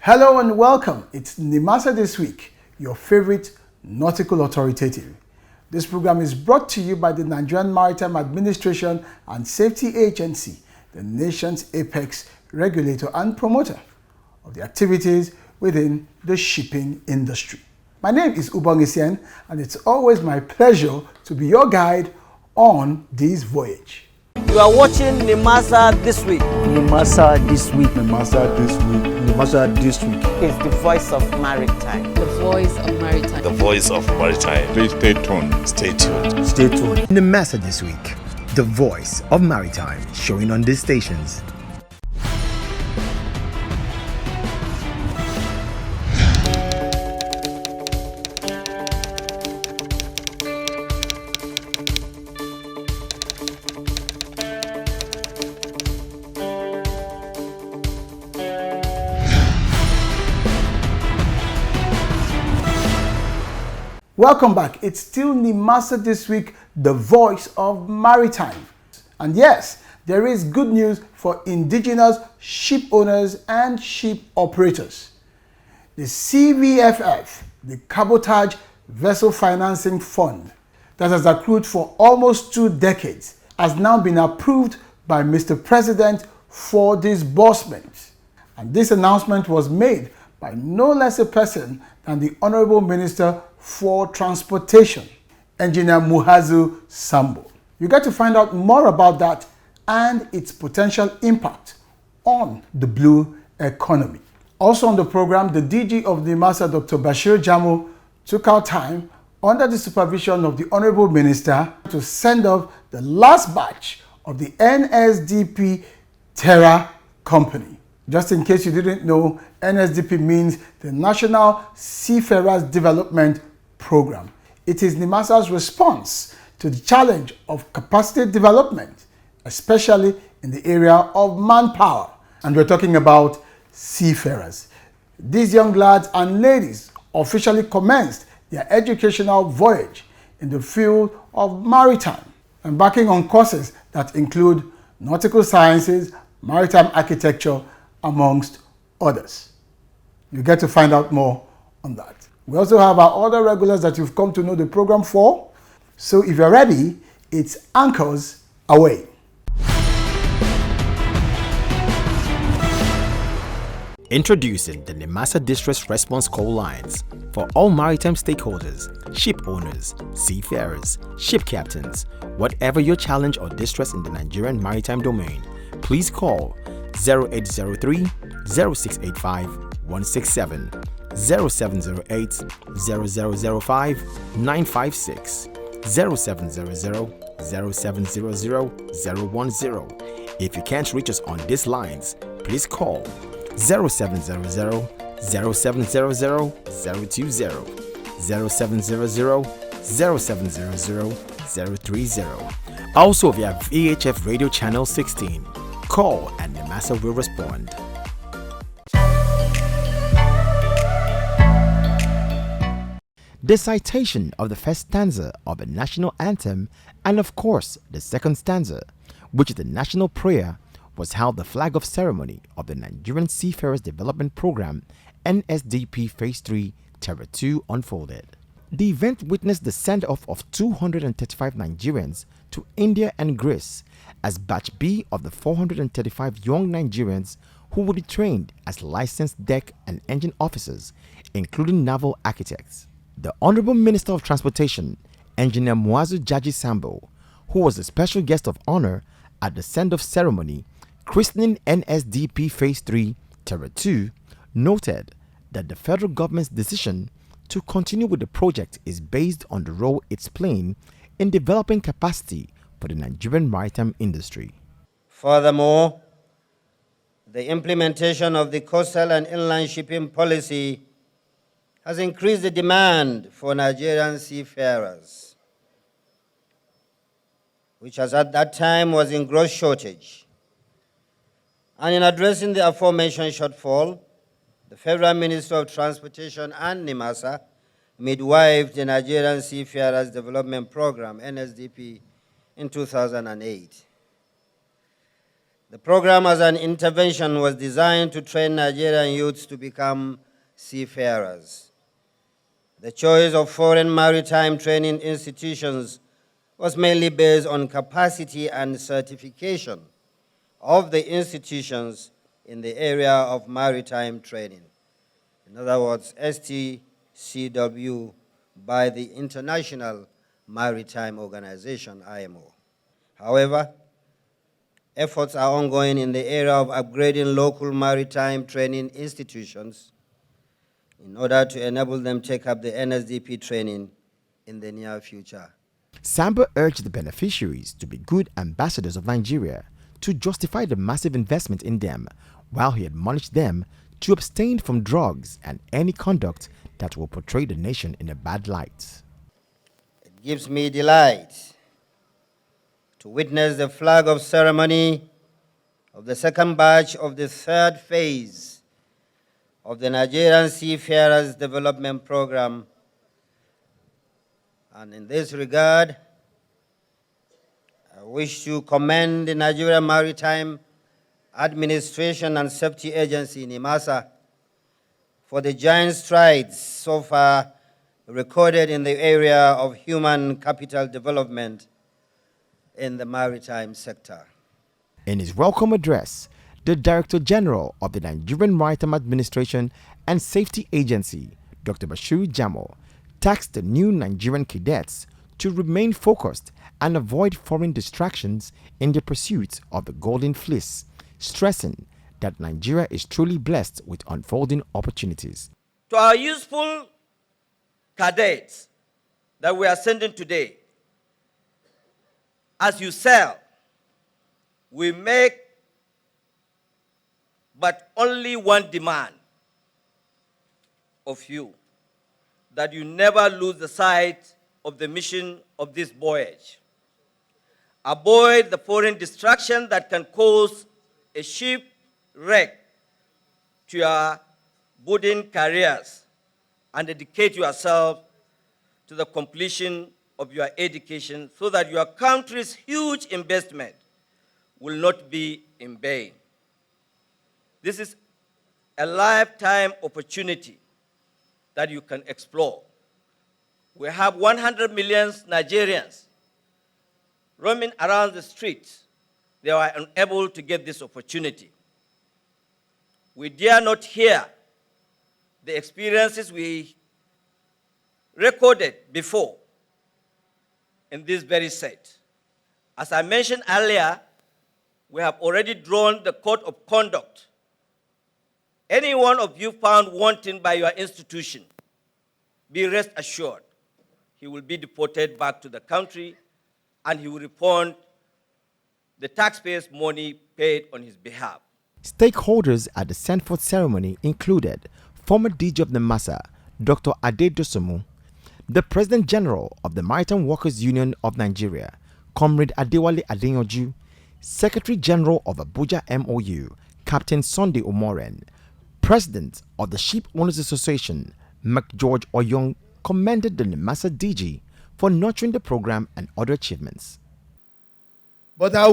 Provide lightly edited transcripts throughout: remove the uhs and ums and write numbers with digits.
Hello and welcome. It's NIAMASA This Week, your favorite nautical authoritative. This program is brought to you by the Nigerian Maritime Administration and Safety Agency, the nation's apex regulator and promoter of the activities within the shipping industry. My name is Ubongisien, and it's always my pleasure to be your guide on this voyage. You are watching NIAMASA This Week. NIAMASA This Week. NIAMASA This Week. NIAMASA This Week. It's the voice of maritime. The voice of maritime. The voice of maritime. Please stay tuned. Stay tuned. Stay tuned. NIAMASA This Week, the voice of maritime, showing on these stations. Welcome back. It's still NIAMASA This Week, the voice of maritime. And yes, there is good news for indigenous ship owners and ship operators. The CVFF, the Cabotage Vessel Financing Fund, that has accrued for almost 2 decades, has now been approved by Mr. President for disbursement. And this announcement was made by no less a person than the Honorable Minister for Transportation, Engineer Muazu Sambo. You get to find out more about that and its potential impact on the blue economy. Also on the program, the DG of NIAMASA, Dr. Bashir Jamo, took out time under the supervision of the Honorable Minister to send off the last batch of the NSDP Terra Company. Just in case you didn't know, NSDP means the National Seafarers Development Program. It is NIAMASA's response to the challenge of capacity development, especially in the area of manpower. And we're talking about seafarers. These young lads and ladies officially commenced their educational voyage in the field of maritime, embarking on courses that include nautical sciences, maritime architecture, amongst others. You get to find out more on that. We also have our other regulars that you've come to know the program for. So if you're ready, it's anchors away. Introducing the NIAMASA Distress Response Call Lines for all maritime stakeholders, ship owners, seafarers, ship captains. Whatever your challenge or distress in the Nigerian maritime domain, please call 0803 0685 167, 0708 0005 956, 0700 0700 010. If you can't reach us on these lines, please call 0700 0700 020, 0700 0700 030. Also via VHF Radio Channel 16. Call and NIAMASA will respond. The citation of the first stanza of the national anthem and of course the second stanza, which is the national prayer, was how the flag off ceremony of the Nigerian Seafarers Development Program NSDP Phase 3 Terra 2 unfolded. The event witnessed the send-off of 235 Nigerians to India and Greece as Batch B of the 435 young Nigerians who would be trained as licensed deck and engine officers, including naval architects. The Honorable Minister of Transportation, Engineer Muazu Jaji Sambo, who was the special guest of honor at the send-off ceremony christening NSDP Phase 3 Terra 2, noted that the federal government's decision to continue with the project is based on the role it's playing in developing capacity for the Nigerian maritime industry. Furthermore, the implementation of the coastal and inland shipping policy has increased the demand for Nigerian seafarers, which as at that time was in gross shortage. And in addressing the aforementioned shortfall, the Federal Minister of Transportation and NIAMASA midwifed the Nigerian Seafarers Development Program, NSDP, in 2008. The program as an intervention was designed to train Nigerian youths to become seafarers. The choice of foreign maritime training institutions was mainly based on capacity and certification of the institutions in the area of maritime training. In other words, STCW by the International Maritime Organization, IMO. However, efforts are ongoing in the area of upgrading local maritime training institutions in order to enable them to take up the NSDP training in the near future. Sambo urged the beneficiaries to be good ambassadors of Nigeria to justify the massive investment in them, while he admonished them to abstain from drugs and any conduct that will portray the nation in a bad light. It gives me delight to witness the flag of ceremony of the second batch of the third phase of the Nigerian Seafarers Development Program. And in this regard, I wish to commend the Nigerian Maritime Administration and Safety Agency, NIAMASA, for the giant strides so far recorded in the area of human capital development in the maritime sector. In his welcome address, the Director General of the Nigerian Maritime Administration and Safety Agency, Dr. Bashir Jamo, tasked the new Nigerian cadets to remain focused and avoid foreign distractions in the pursuit of the Golden Fleece, stressing that Nigeria is truly blessed with unfolding opportunities. To our useful cadets that we are sending today, as you sail, we make but only one demand of you, that you never lose the sight of the mission of this voyage. Avoid the foreign distraction that can cause a shipwreck to your budding careers, and dedicate yourself to the completion of your education so that your country's huge investment will not be in vain. This is a lifetime opportunity that you can explore. We have 100 million Nigerians roaming around the streets. They are unable to get this opportunity. We dare not hear the experiences we recorded before in this very set. As I mentioned earlier, we have already drawn the code of conduct. Any one of you found wanting by your institution, be rest assured, he will be deported back to the country and he will refund the taxpayers' money paid on his behalf. Stakeholders at the Sandford ceremony included former DG of NIAMASA, Dr. Ade Dosomu, the President General of the Maritime Workers Union of Nigeria, Comrade Adewale Adeyanju, Secretary General of Abuja MOU, Captain Sunday Omoren, President of the Ship Owners Association, McGeorge Oyong, commended the NIAMASA DG for nurturing the program and other achievements. But I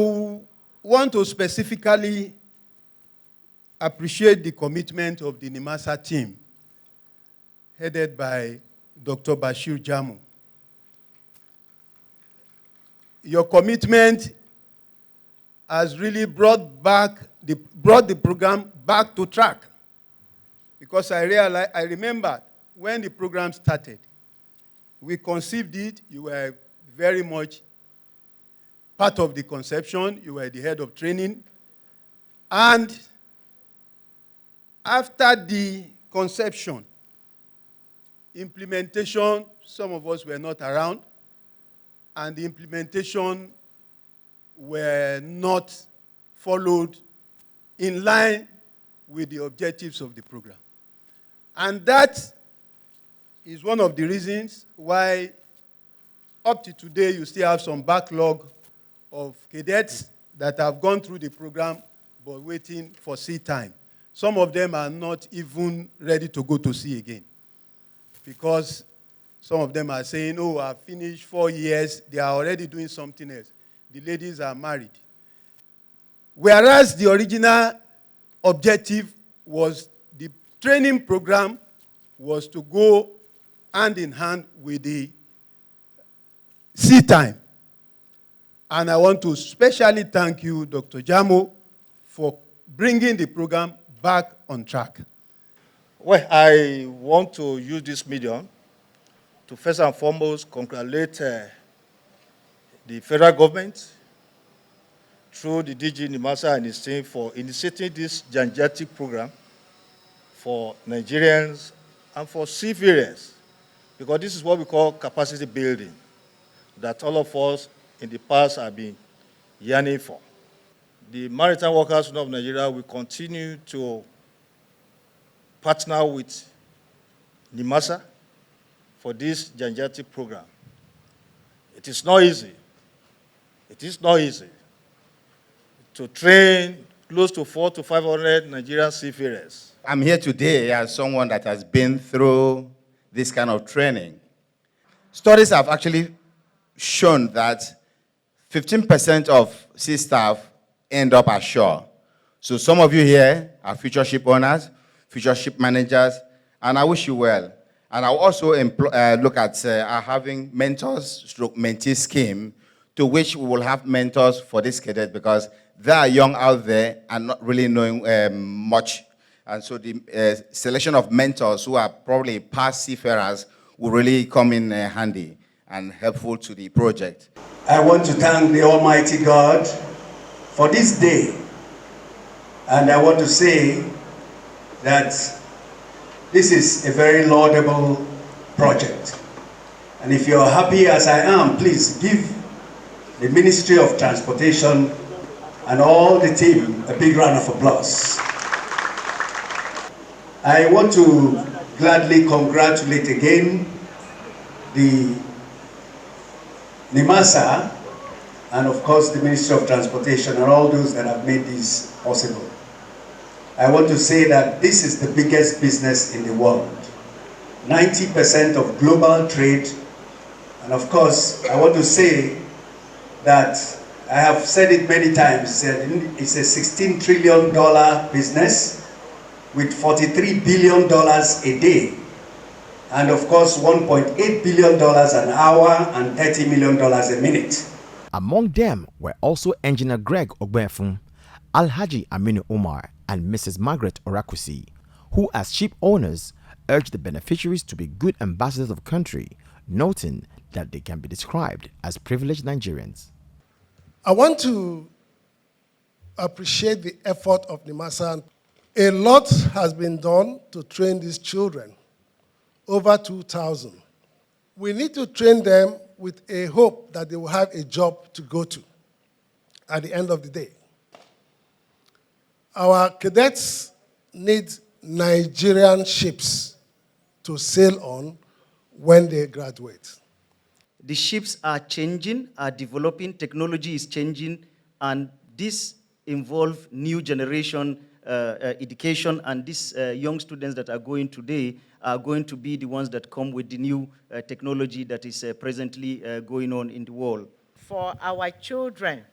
want to specifically appreciate the commitment of the NIAMASA team, headed by Dr. Bashir Jamo. Your commitment has really brought the program back to track. Because I remember when the program started, we conceived it, you were very much part of the conception, you were the head of training. And after the conception, implementation, some of us were not around, and the implementation were not followed in line with the objectives of the program. And that is one of the reasons why up to today you still have some backlog of cadets that have gone through the program but waiting for sea time. Some of them are not even ready to go to sea again because some of them are saying, oh, I've finished 4 years, they are already doing something else. The ladies are married. Whereas the original objective was the training program was to go hand in hand with the sea time. And I want to specially thank you, Dr. Jamo, for bringing the program back on track. Well, I want to use this medium to first and foremost congratulate the federal government through the DG NIAMASA and his team for initiating this gigantic program for Nigerians and for seafarers, because this is what we call capacity building that all of us in the past have been yearning for. The Maritime Workers Union of Nigeria will continue to partner with NIAMASA for this gigantic program. It is not easy. It is not easy to train close to 400 to 500 Nigerian seafarers. I'm here today as someone that has been through this kind of training. Studies have actually shown that 15% of sea staff end up ashore. So some of you here are future ship owners, future ship managers, and I wish you well. And I'll also look at having mentors/mentee scheme, to which we will have mentors for this cadet, because they are young out there and not really knowing much. And so the selection of mentors who are probably past seafarers will really come in handy and helpful to the project. I want to thank the Almighty God for this day. And I want to say that this is a very laudable project. And if you're happy as I am, please give the Ministry of Transportation and all the team a big round of applause. I want to gladly congratulate again the NIAMASA and of course the Ministry of Transportation and all those that have made this possible. I want to say that this is the biggest business in the world. 90% of global trade, and of course I want to say that I have said it many times, it's a $16 trillion business with $43 billion a day, and of course $1.8 billion an hour and $30 million a minute. Among them were also Engineer Greg Ogbenfun, Alhaji Aminu Umar, and Mrs. Margaret Orakusi, who as ship owners urged the beneficiaries to be good ambassadors of the country, noting that they can be described as privileged Nigerians. I want to appreciate the effort of NIAMASA. A lot has been done to train these children, over 2,000. We need to train them with a hope that they will have a job to go to at the end of the day. Our cadets need Nigerian ships to sail on when they graduate. The ships are changing, are developing, technology is changing, and this involves new generation education, and these young students that are going today are going to be the ones that come with the new technology that is presently going on in the world. For our children,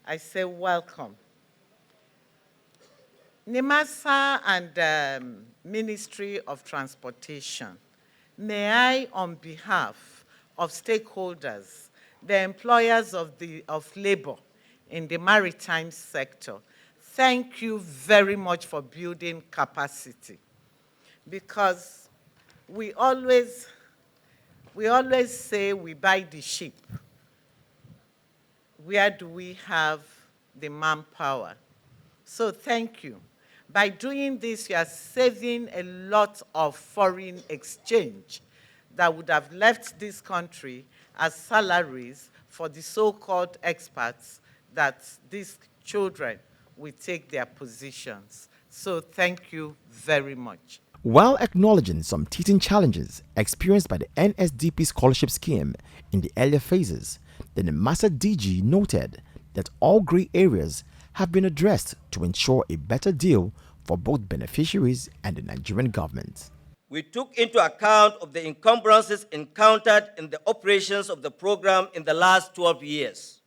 I say welcome. NIAMASA and Ministry of Transportation, may I, on behalf of stakeholders, the employers of labor in the maritime sector, thank you very much for building capacity, because we always say we buy the ship. Where do we have the manpower? So thank you. By doing this, you are saving a lot of foreign exchange that would have left this country as salaries for the so-called experts that these children will take their positions. So thank you very much. While acknowledging some teaching challenges experienced by the NSDP scholarship scheme in the earlier phases, the NIAMASA DG noted that all gray areas have been addressed to ensure a better deal for both beneficiaries and the Nigerian government. We took into account of the encumbrances encountered in the operations of the program in the last 12 years.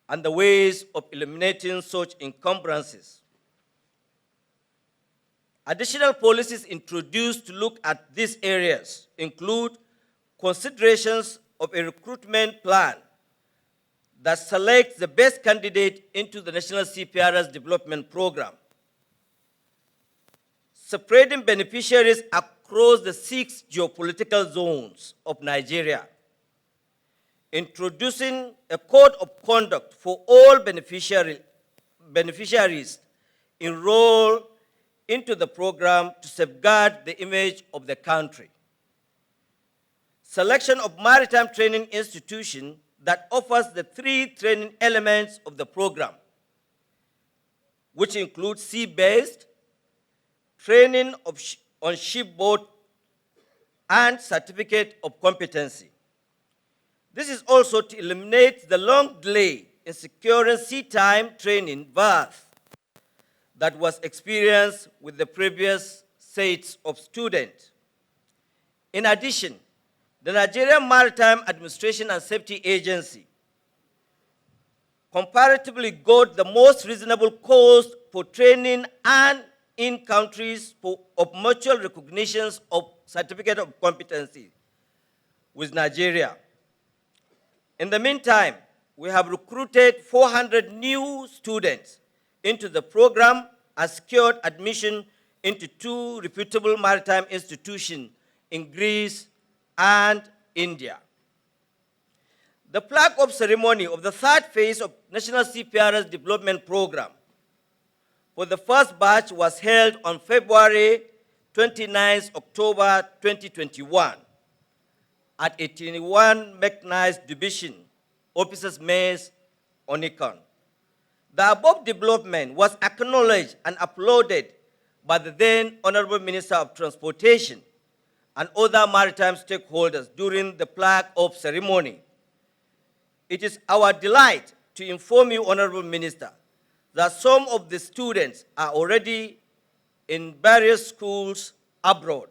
and the ways of eliminating such encumbrances. Additional policies introduced to look at these areas include considerations of a recruitment plan that selects the best candidate into the National CPRS Development Program, spreading beneficiaries across the 6 geopolitical zones of Nigeria, introducing a code of conduct for all beneficiaries enrolled into the program to safeguard the image of the country. Selection of maritime training institution that offers the 3 training elements of the program, which include sea-based, training on shipboard, and certificate of competency. This is also to eliminate the long delay in securing sea-time training berth that was experienced with the previous sets of students. In addition, the Nigerian Maritime Administration and Safety Agency comparatively got the most reasonable cost for training and in countries of mutual recognitions of certificate of competency with Nigeria. In the meantime, we have recruited 400 new students into the program and secured admission into 2 reputable maritime institutions in Greece and India. The flag-off ceremony of the 3rd phase of National CPRS Development Program for the first batch was held on February 29th, October 2021 at 81 Mechanized Division, Officers' Mess, Onikon. The above development was acknowledged and applauded by the then Honorable Minister of Transportation and other maritime stakeholders during the flag-off ceremony. It is our delight to inform you, Honorable Minister, that some of the students are already in various schools abroad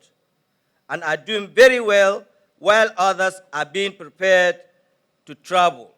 and are doing very well, while others are being prepared to travel.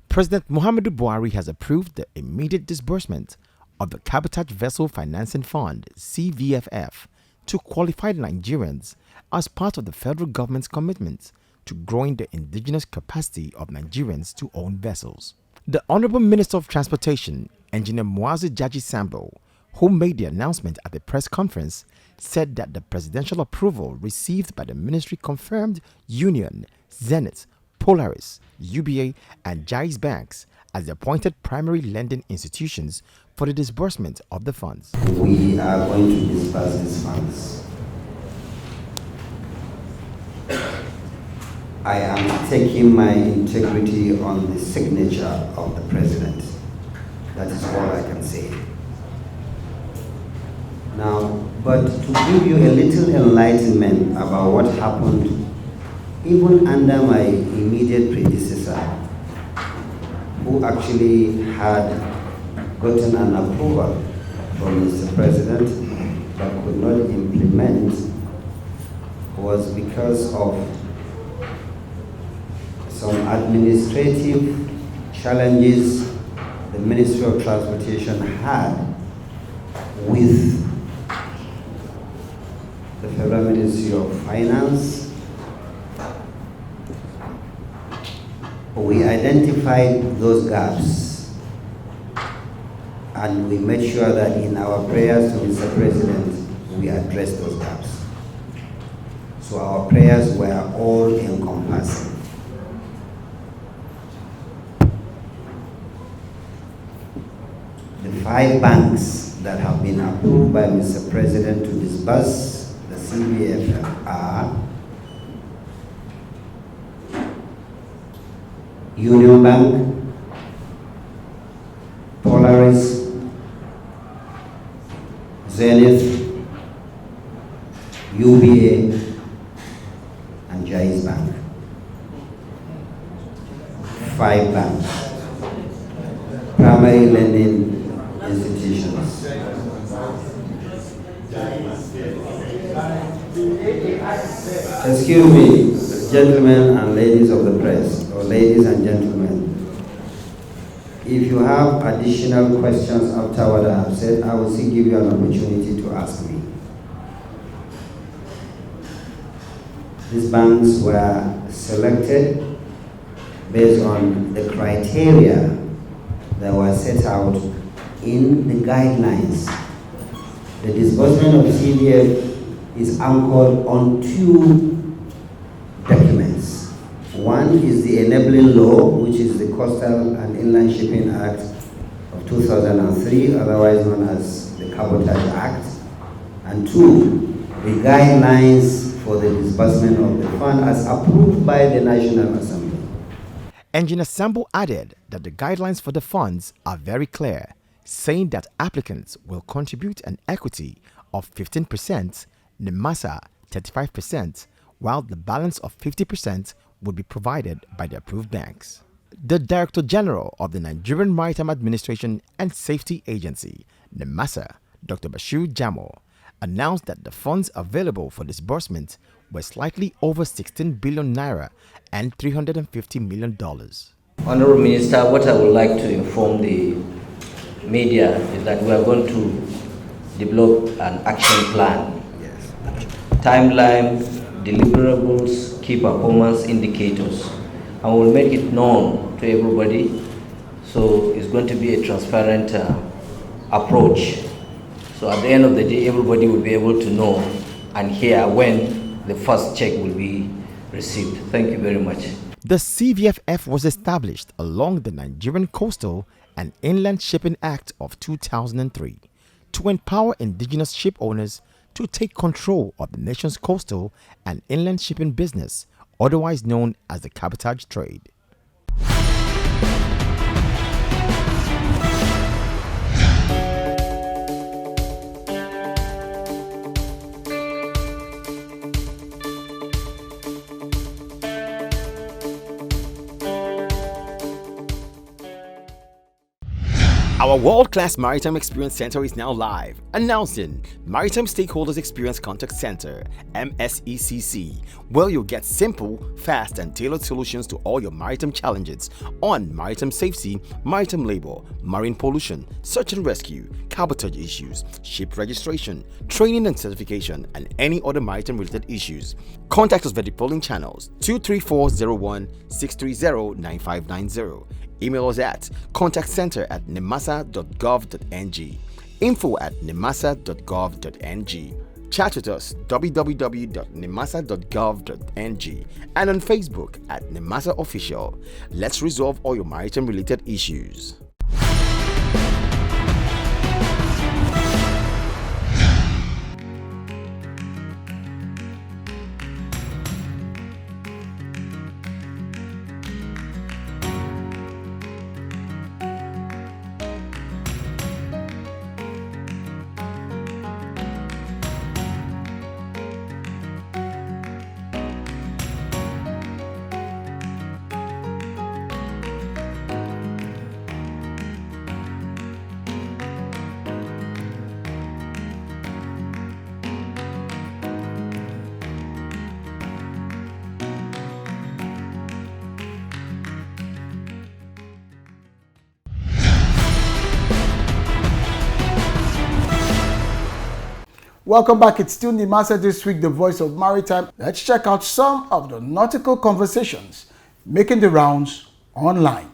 President Muhammadu Buhari has approved the immediate disbursement of the Cabotage Vessel Financing Fund, CVFF, to qualified Nigerians as part of the federal government's commitment to growing the indigenous capacity of Nigerians to own vessels. The Honorable Minister of Transportation, Engineer Muazu Jaji Sambo, who made the announcement at the press conference, said that the presidential approval received by the ministry confirmed Union, Zenith, Polaris, UBA, and Jais banks as the appointed primary lending institutions for the disbursement of the funds. We are going to disburse these funds. I am taking my integrity on the signature of the president. That is all I can say. Now, but to give you a little enlightenment about what happened even under my immediate predecessor, who actually had gotten an approval from Mr. President but could not implement, was because of some administrative challenges the Ministry of Transportation had with the Federal Ministry of Finance. We identified those gaps and we made sure that in our prayers to Mr. President, we addressed those gaps. So our prayers were all encompassing. The 5 banks that have been approved by Mr. President to disburse the CVFF are Union Bank, Polaris, Zenith, UBA, and Jais Bank. 5 banks, primary lending institutions. Excuse me. Gentlemen and ladies of the press, or ladies and gentlemen, if you have additional questions after what I have said, I will still give you an opportunity to ask me. These banks were selected based on the criteria that were set out in the guidelines. The disbursement of CDF is anchored on two documents. One is the enabling law, which is the Coastal and Inland Shipping Act of 2003, otherwise known as the Cabotage Act. And two, the guidelines for the disbursement of the fund as approved by the National Assembly. Engineer Sambo added that the guidelines for the funds are very clear, saying that applicants will contribute an equity of 15%, NIAMASA 35%, while the balance of 50% would be provided by the approved banks. The Director General of the Nigerian Maritime Administration and Safety Agency, NIAMASA, Dr. Bashir Jamo, announced that the funds available for disbursement were slightly over 16 billion naira and $350 million. Honorable Minister, what I would like to inform the media is that we are going to develop an action plan. Yes. Timeline, deliverables, key performance indicators, and we'll make it known to everybody. So it's going to be a transparent approach. So at the end of the day, everybody will be able to know and hear when the first check will be received. Thank you very much. The CVFF was established along the Nigerian Coastal and Inland Shipping Act of 2003 to empower indigenous ship owners to take control of the nation's coastal and inland shipping business, otherwise known as the cabotage trade. Our world-class Maritime Experience Center is now live, announcing Maritime Stakeholders Experience Contact Center, MSECC, where you'll get simple, fast, and tailored solutions to all your maritime challenges on maritime safety, maritime labor, marine pollution, search and rescue, cabotage issues, ship registration, training and certification, and any other maritime-related issues. Contact us via the following channels: 23401 630 9590. Email us at contactcenter@nimasa.gov.ng, info@nimasa.gov.ng. Chat with us www.nimasa.gov.ng and on Facebook at NIAMASA Official. Let's resolve all your maritime related issues. Welcome back. It's still NIAMASA This Week, the voice of maritime. Let's check out some of the nautical conversations making the rounds online.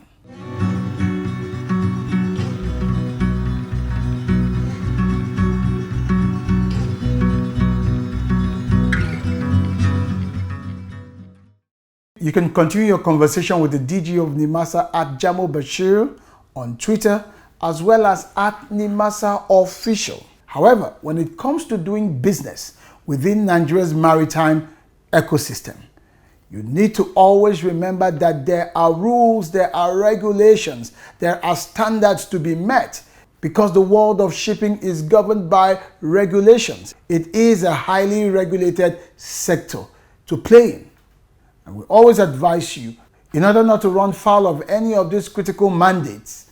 You can continue your conversation with the DG of NIAMASA at Jamo Bashir on Twitter, as well as at NIAMASA Official. However, when it comes to doing business within Nigeria's maritime ecosystem, you need to always remember that there are rules, there are regulations, there are standards to be met, because the world of shipping is governed by regulations. It is a highly regulated sector to play in. And we always advise you, in order not to run foul of any of these critical mandates,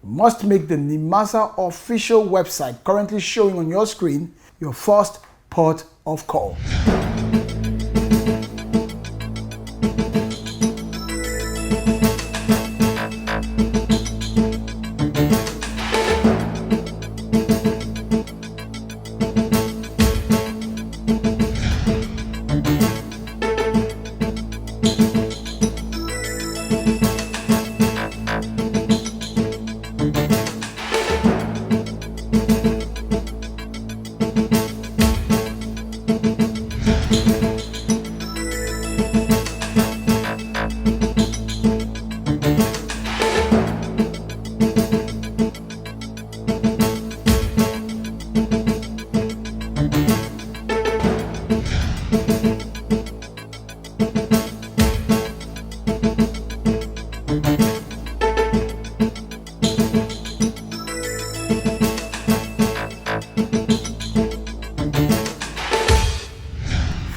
you must make the NIAMASA official website currently showing on your screen your first port of call.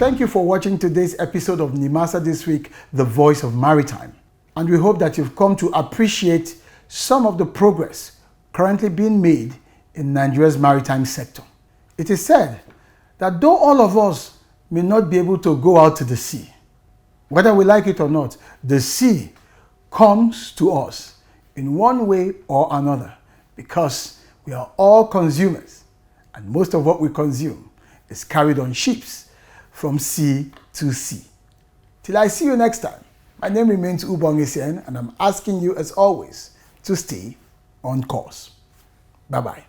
Thank you for watching today's episode of NIAMASA This Week, the Voice of Maritime. And we hope that you've come to appreciate some of the progress currently being made in Nigeria's maritime sector. It is said that though all of us may not be able to go out to the sea, whether we like it or not, the sea comes to us in one way or another because we are all consumers, and most of what we consume is carried on ships from sea to sea. Till I see you next time, my name remains Ubong Isien, and I'm asking you as always to stay on course. Bye-bye.